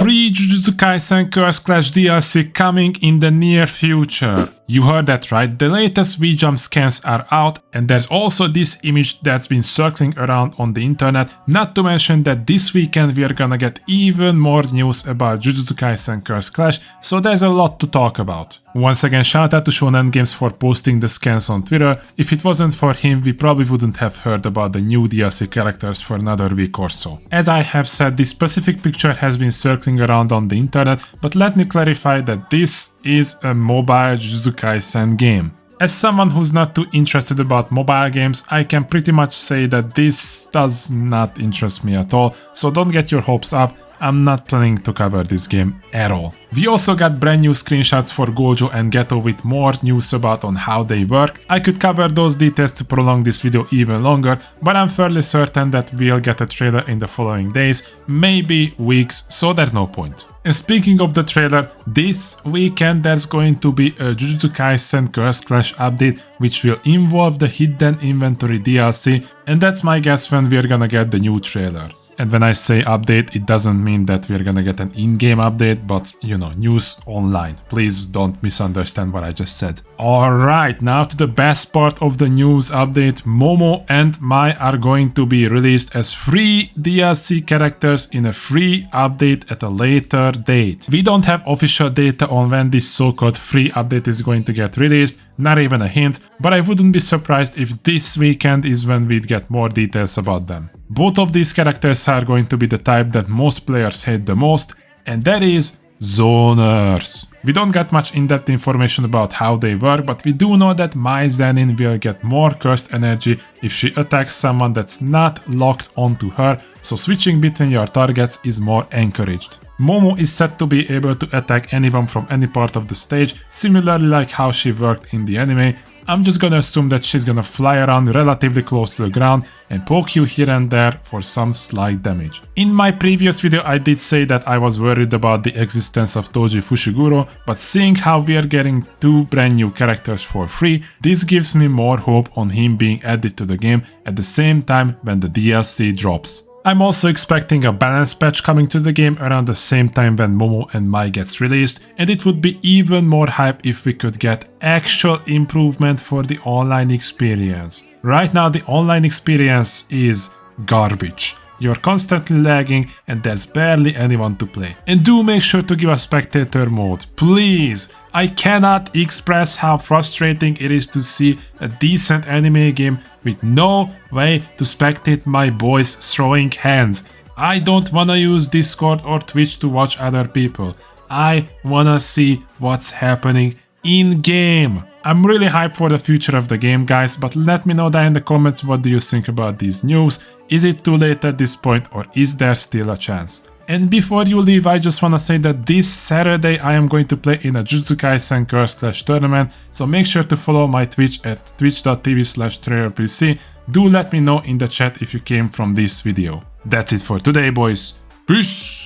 free Jujutsu Kaisen Cursed Clash DLC coming in the near future. You heard that right, the latest V-Jump scans are out, and there's also this image that's been circling around on the internet, not to mention that this weekend we are gonna get even more news about Jujutsu Kaisen Cursed Clash, so there's a lot to talk about. Once again, shout out to Shonen Games for posting the scans on Twitter. If it wasn't for him, we probably wouldn't have heard about the new DLC characters for another week or so. As I have said, this specific picture has been circling around on the internet, but let me clarify that this is a mobile Jujutsu Kaisen game. As someone who's not too interested about mobile games, I can pretty much say that this does not interest me at all, so don't get your hopes up. I'm not planning to cover this game at all. We also got brand new screenshots for Gojo and Geto with more news about on how they work. I could cover those details to prolong this video even longer, but I'm fairly certain that we'll get a trailer in the following days, maybe weeks, so there's no point. And speaking of the trailer, this weekend there's going to be a Jujutsu Kaisen Cursed Clash update which will involve the Hidden Inventory DLC, and that's my guess when we're gonna get the new trailer. And when I say update, it doesn't mean that we're gonna get an in-game update, but you know, news online. Please don't misunderstand what I just said. Alright, now to the best part of the news update. Momo and Mai are going to be released as free DLC characters in a free update at a later date. We don't have official data on when this so-called free update is going to get released, not even a hint, but I wouldn't be surprised if this weekend is when we'd get more details about them. Both of these characters are going to be the type that most players hate the most, and that is zoners. We don't get much in-depth information about how they work, but we do know that Mai Zenin will get more cursed energy if she attacks someone that's not locked onto her, so switching between your targets is more encouraged. Momo is said to be able to attack anyone from any part of the stage, similarly like how she worked in the anime. I'm just gonna assume that she's gonna fly around relatively close to the ground and poke you here and there for some slight damage. In my previous video I did say that I was worried about the existence of Toji Fushiguro, but seeing how we are getting two brand new characters for free, this gives me more hope on him being added to the game at the same time when the DLC drops. I'm also expecting a balance patch coming to the game around the same time when Momo and Mai gets released, and it would be even more hype if we could get actual improvement for the online experience. Right now the online experience is garbage. You're constantly lagging and there's barely anyone to play. And do make sure to give us spectator mode, please! I cannot express how frustrating it is to see a decent anime game with no way to spectate my boys throwing hands. I don't wanna use Discord or Twitch to watch other people. I wanna see what's happening in-game. I'm really hyped for the future of the game, guys, but let me know down in the comments what do you think about these news. Is it too late at this point or is there still a chance? And before you leave, I just wanna say that this Saturday I am going to play in a Jujutsu Kaisen Cursed Clash tournament, so make sure to follow my Twitch at twitch.tv/TraitorPC. Do let me know in the chat if you came from this video. That's it for today, boys. Peace!